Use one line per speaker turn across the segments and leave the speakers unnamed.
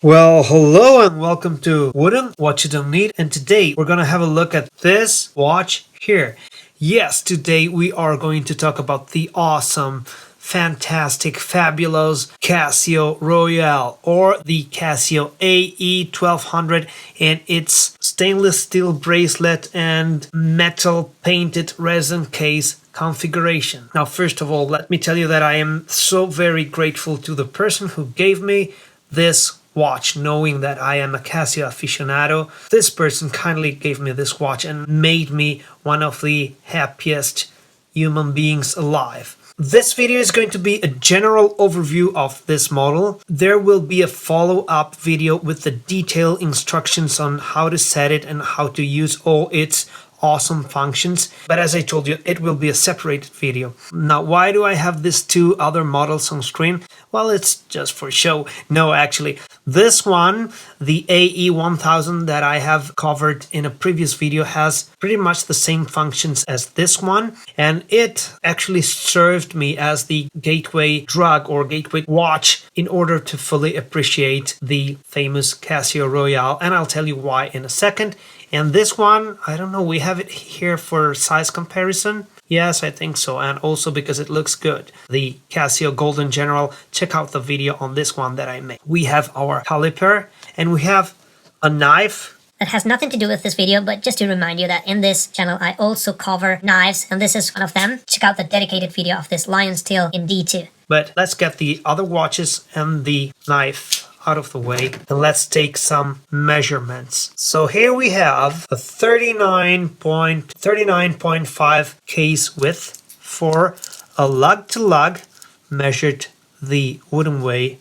Well, hello and welcome to Wouldn't What You Don't Need, and today we're gonna have a look at this watch here. Yes, today we are going to talk about the awesome, fantastic, fabulous Casio Royale, or the Casio AE 1200, and its stainless steel bracelet and metal painted resin case configuration. Now, first of all, let me tell you that I am so very grateful to the person who gave me this watch, knowing that I am a Casio aficionado. This person kindly gave me this watch and made me one of the happiest human beings alive. This video is going to be a general overview of this model. There will be a follow-up video with the detailed instructions on how to set it and how to use all its awesome functions, but as I told you, it will be a separated video. Now, why do I have these two other models on screen? Well, it's just for show. No, actually, this one, the AE 1000 that I have covered in a previous video, has pretty much the same functions as this one, and it actually served me as the gateway drug or gateway watch in order to fully appreciate the famous Casio Royale, and I'll tell you why in a second. And this one, I don't know, we have it here for size comparison. Yes, I think so, and also because it looks good. The Casio Golden General, check out the video on this one that I made. We have our caliper, and we have a knife.
That has nothing to do with this video, but just to remind you that in this channel I also cover knives, and this is one of them. Check out the dedicated video of this lion's tail in D2.
But let's get the other watches and the knife out of the way, and let's take some measurements. So here we have a 39.5 case width for a lug-to-lug, measured the wooden way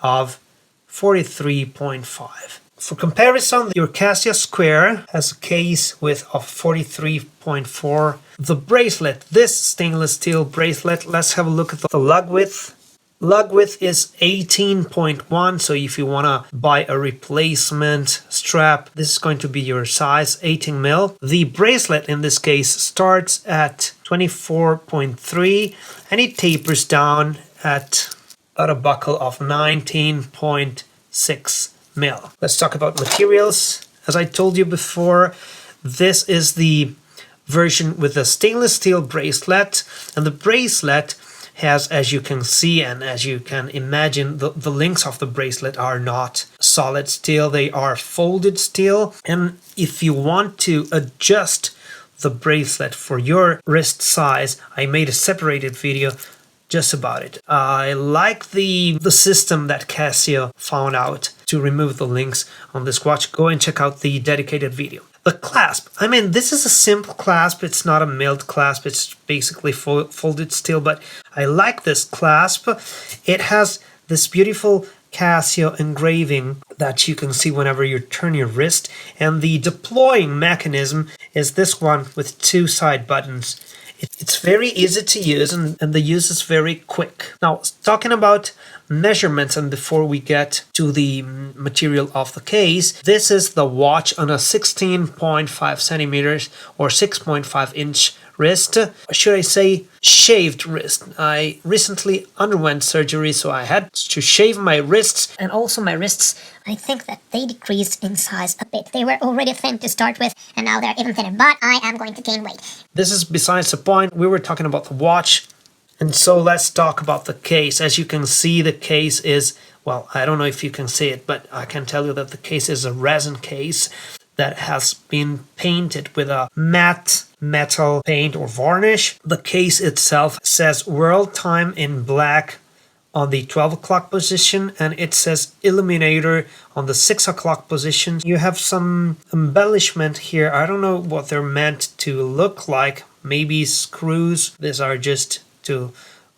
of 43.5. For comparison, your Casio Square has a case width of 43.4. The bracelet, this stainless steel bracelet, let's have a look at the lug width. Lug width is 18.1, so if you want to buy a replacement strap, this is going to be your size, 18 mil. The bracelet in this case starts at 24.3 and it tapers down at a buckle of 19.6 mil. Let's talk about materials. As I told you before, this is the version with a stainless steel bracelet, and the bracelet has, as you can see and as you can imagine, the links of the bracelet are not solid steel, they are folded steel. And if you want to adjust the bracelet for your wrist size, I made a separated video just about it. I like the system that Casio found out to remove the links on this watch. Go and check out the dedicated video. The clasp, I mean, this is a simple clasp. It's not a milled clasp. It's basically folded steel, but I like this clasp. It has this beautiful Casio engraving that you can see whenever you turn your wrist, and the deploying mechanism is this one with two side buttons. It's very easy to use, and the use is very quick. Now, talking about measurements, and before we get to the material of the case, this is the watch on a 16.5 centimeters or 6.5 inch wrist. Should I say shaved wrist? I recently underwent surgery, so I had to shave my wrists.
And also my wrists, I think that they decreased in size a bit. They were already thin to start with, and now they're even thinner, but I am going to gain weight.
This is besides the point. We were talking about the watch, and so let's talk about the case. As you can see, the case is, well, I don't know if you can see it, but I can tell you that the case is a resin case that has been painted with a matte metal paint or varnish. The case itself says world time in black on the 12 o'clock position, and it says illuminator on the 6 o'clock position. You have some embellishment here. I don't know what they're meant to look like. Maybe screws. These are just to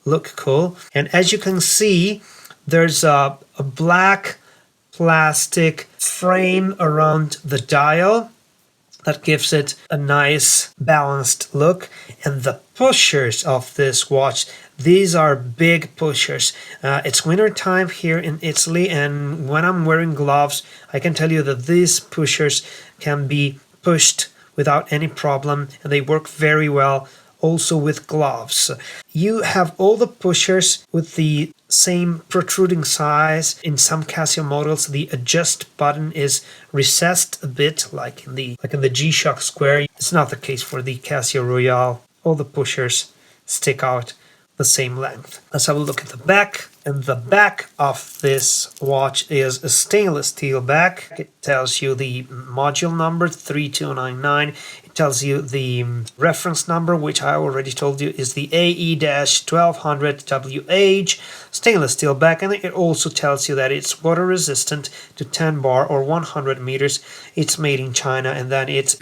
look cool. And as you can see, there's a black plastic frame around the dial that gives it a nice balanced look. And the pushers of this watch, these are big pushers. It's winter time here in Italy, and when I'm wearing gloves, I can tell you that these pushers can be pushed without any problem, and they work very well also with gloves. You have all the pushers with the same protruding size. In some Casio models, the adjust button is recessed a bit, like in the G-Shock Square. It's not the case for the Casio Royale. All the pushers stick out the same length. Let's have a look at the back. And the back of this watch is a stainless steel back. It tells you the module number 3299. It tells you the reference number, which I already told you is the AE-1200WH stainless steel back, and it also tells you that it's water resistant to 10 bar or 100 meters. It's made in China, and then it's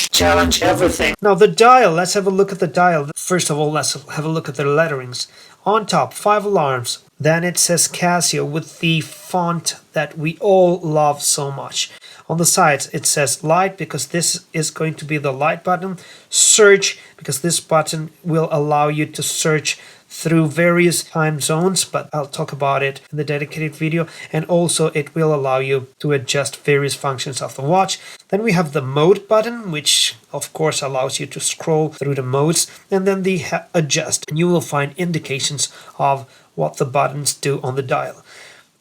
challenge everything. Now the dial, let's have a look at the dial. First of all, let's have a look at the letterings. On top, 5 alarms. Then it says Casio with the font that we all love so much. On the sides, it says light because this is going to be the light button. Search because this button will allow you to search through various time zones, but I'll talk about it in the dedicated video. And also it will allow you to adjust various functions of the watch. Then we have the mode button, which of course allows you to scroll through the modes, and then the adjust. And you will find indications of what the buttons do on the dial.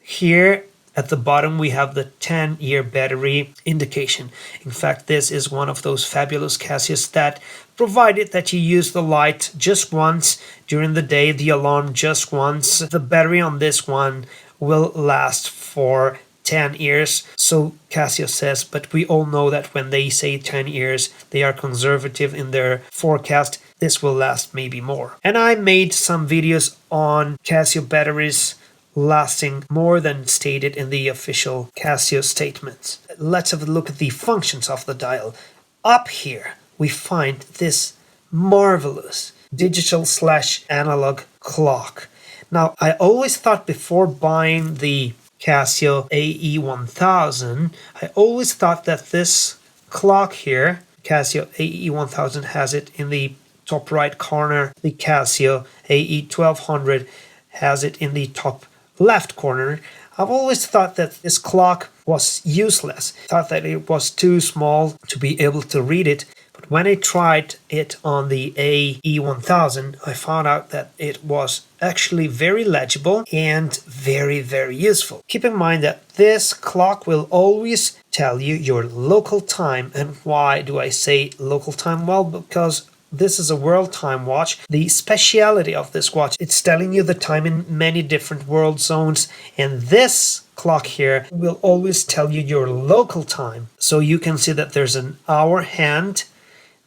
Here at the bottom we have the 10-year battery indication. In fact, this is one of those fabulous Casios that, provided that you use the light just once during the day, the alarm just once, the battery on this one will last for 10 years. So Casio says, but we all know that when they say 10 years, they are conservative in their forecast. This will last maybe more. And I made some videos on Casio batteries lasting more than stated in the official Casio statements. Let's have a look at the functions of the dial. Up here, we find this marvelous digital/analog clock. Now, I always thought before buying the Casio AE1000, I always thought that this clock here, Casio AE1000 has it in the top right corner, the Casio AE1200 has it in the top left corner. I've always thought that this clock was useless. I thought that it was too small to be able to read it. But when I tried it on the AE1000, I found out that it was actually very legible and very, very useful. Keep in mind that this clock will always tell you your local time. And why do I say local time? Well, because this is a world time watch. The speciality of this watch, it's telling you the time in many different world zones, and this clock here will always tell you your local time. So you can see that there's an hour hand,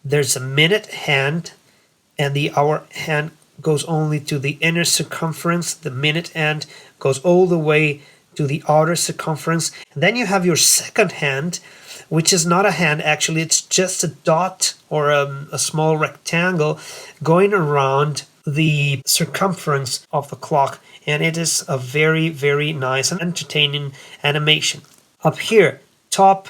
there's a minute hand, and the hour hand goes only to the inner circumference, the minute hand goes all the way to the outer circumference, and then you have your second hand, which is not a hand, actually it's just a dot or a small rectangle going around the circumference of the clock, and it is a very, very nice and entertaining animation. Up here, top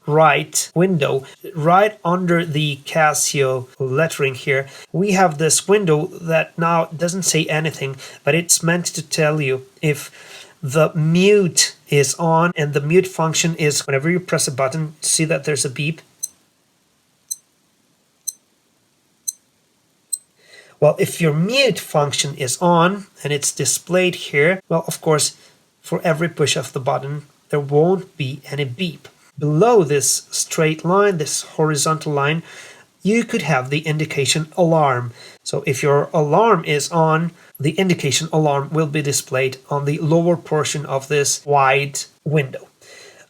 right window, right under the Casio lettering here, we have this window that now doesn't say anything, but it's meant to tell you if the mute is on, and the mute function is whenever you press a button, see that there's a beep. Well, if your mute function is on and it's displayed here, well, of course, for every push of the button, there won't be any beep. Below this straight line, this horizontal line, you could have the indication alarm. So if your alarm is on, the indication alarm will be displayed on the lower portion of this wide window.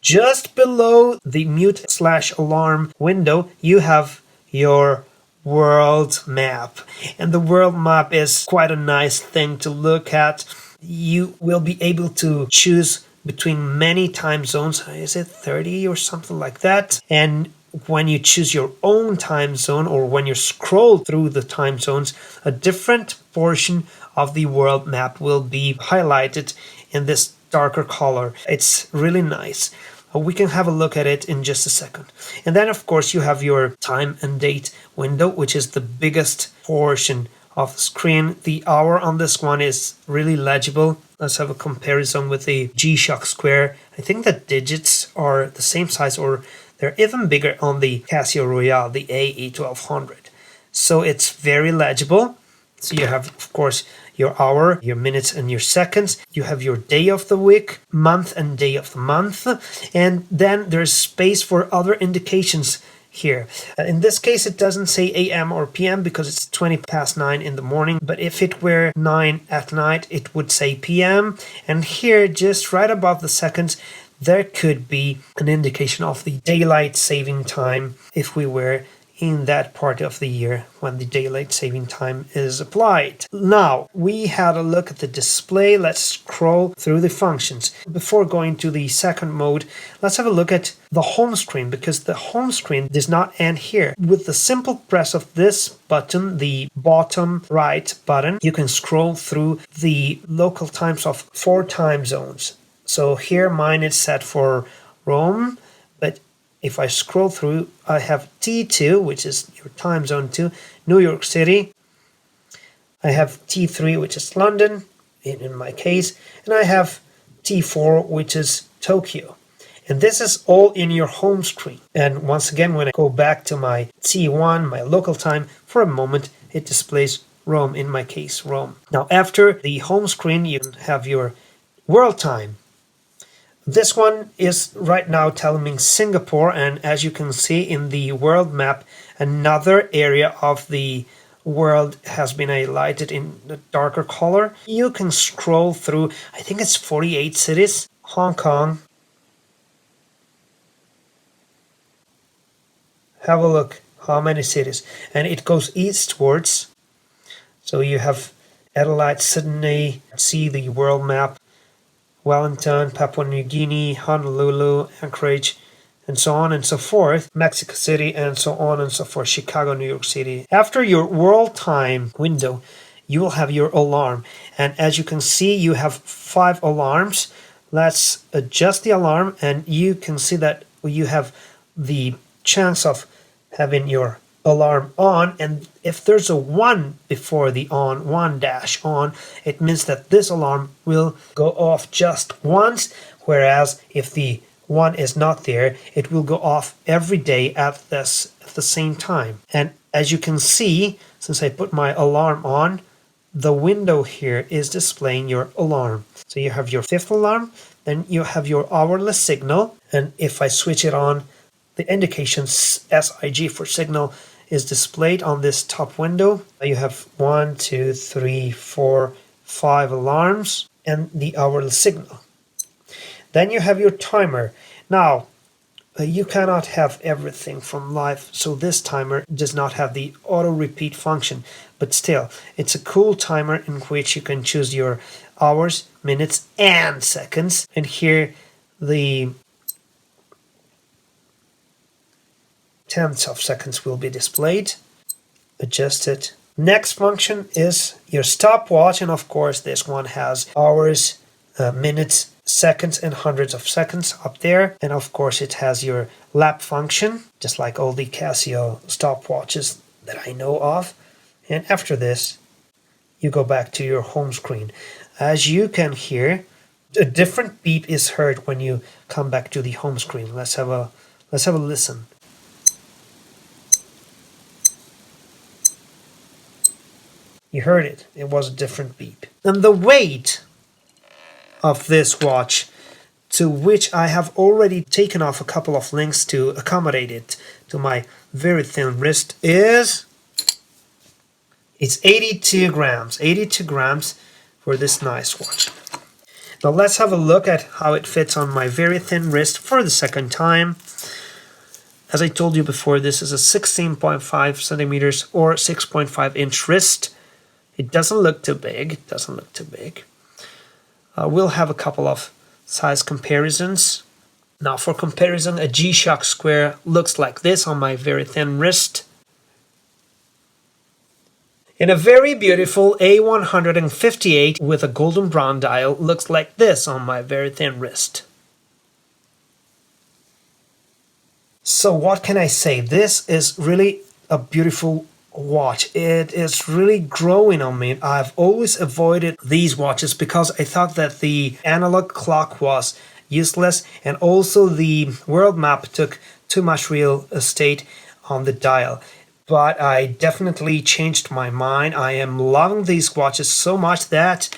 Just below the mute/alarm window, you have your world map. And the world map is quite a nice thing to look at. You will be able to choose between many time zones. Is it 30 or something like that? And when you choose your own time zone, or when you scroll through the time zones, a different portion of the world map will be highlighted in this darker color. It's really nice. We can have a look at it in just a second. And then of course you have your time and date window, which is the biggest portion of the screen. The hour on this one is really legible. Let's have a comparison with the G-Shock Square. I think the digits are the same size, or they're even bigger on the Casio Royale, the AE1200. So it's very legible. So you have, of course, your hour, your minutes and your seconds. You have your day of the week, month and day of the month. And then there's space for other indications here. In this case, it doesn't say AM or PM because it's 20 past 9 in the morning. But if it were 9 at night, it would say PM. And here, just right above the seconds, there could be an indication of the daylight saving time if we were in that part of the year when the daylight saving time is applied. Now, we had a look at the display. Let's scroll through the functions. Before going to the second mode, let's have a look at the home screen, because the home screen does not end here. With the simple press of this button, the bottom right button, you can scroll through the local times of 4 time zones. So here mine is set for Rome, but if I scroll through, I have T2, which is your time zone 2, New York City. I have T3, which is London, in my case. And I have T4, which is Tokyo. And this is all in your home screen. And once again, when I go back to my T1, my local time, for a moment, it displays Rome, in my case, Rome. Now, after the home screen, you have your world time. This one is right now telling me Singapore, and as you can see in the world map, another area of the world has been highlighted in a darker color. You can scroll through, I think it's 48 cities. Hong Kong. Have a look how many cities. And it goes eastwards. So you have Adelaide, Sydney, see the world map. Wellington, Papua New Guinea, Honolulu, Anchorage, and so on and so forth, Mexico City, and so on and so forth, Chicago, New York City. After your world time window, you will have your alarm. And as you can see, you have 5 alarms. Let's adjust the alarm, and you can see that you have the chance of having your alarm on, and if there's a 1 before the on, 1- on, it means that this alarm will go off just once, whereas if the 1 is not there, it will go off every day at the same time. And as you can see, since I put my alarm on, the window here is displaying your alarm. So you have your 5th alarm, then you have your hourly signal, and if I switch it on, the indication SIG for signal is displayed on this top window. You have 1, 2, 3, 4, 5 alarms and the hourly signal. Then you have your timer. Now, you cannot have everything from live, so this timer does not have the auto repeat function, but still, it's a cool timer in which you can choose your hours, minutes, and seconds. And here, the tenths of seconds will be displayed. Adjust it. Next function is your stopwatch, and of course this one has hours, minutes, seconds, and hundreds of seconds up there. And of course it has your lap function, just like all the Casio stopwatches that I know of. And after this, you go back to your home screen. As you can hear, a different beep is heard when you come back to the home screen. Let's have a listen. You heard it. It was a different beep. And the weight of this watch, to which I have already taken off a couple of links to accommodate it to my very thin wrist, it's 82 grams. 82 grams for this nice watch. Now let's have a look at how it fits on my very thin wrist for the second time. As I told you before, this is a 16.5 centimeters or 6.5 inch wrist. It doesn't look too big. We'll have a couple of size comparisons. Now for comparison, a G-Shock Square looks like this on my very thin wrist. And a very beautiful A158 with a golden brown dial looks like this on my very thin wrist. So what can I say? This is really a beautiful watch. It is really growing on me. I've always avoided these watches because I thought that the analog clock was useless, and also the world map took too much real estate on the dial. but I definitely changed my mind. I am loving these watches so much that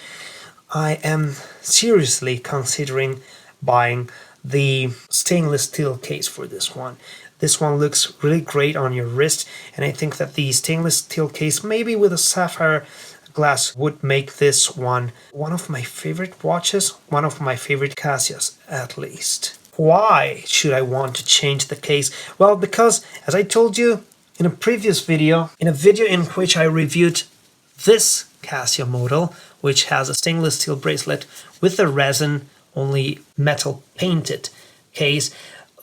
I am seriously considering buying the stainless steel case for this one. This one looks really great on your wrist, and I think that the stainless steel case, maybe with a sapphire glass, would make this one of my favorite watches, one of my favorite Casios at least. Why should I want to change the case? Well, because as I told you in a previous video, in a video in which I reviewed this Casio model, which has a stainless steel bracelet with a resin only metal painted case,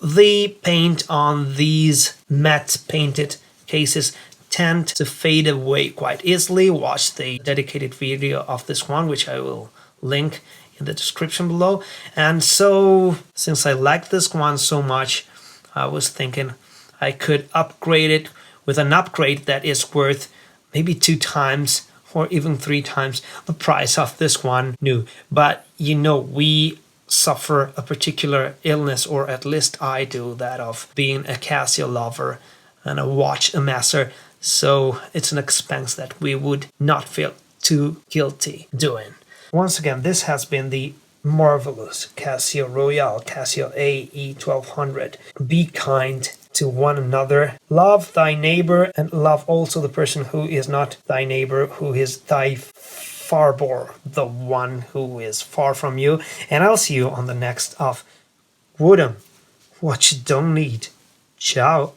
the paint on these matte painted cases tend to fade away quite easily. Watch the dedicated video of this one, which I will link in the description below. And so, since I like this one so much, I was thinking I could upgrade it with an upgrade that is worth maybe 2 times or even 3 times the price of this one new. But you know, we suffer a particular illness, or at least I do, that of being a Casio lover and a watch amasser. So it's an expense that we would not feel too guilty doing. Once again, this has been the marvelous CASIO ROYALE CASIO AE 1200. Be kind to one another. Love thy neighbor, and love also the person who is not thy neighbor, who is thy farbor, the one who is far from you. And I'll see you on the next of Wooden, what you don't need. Ciao.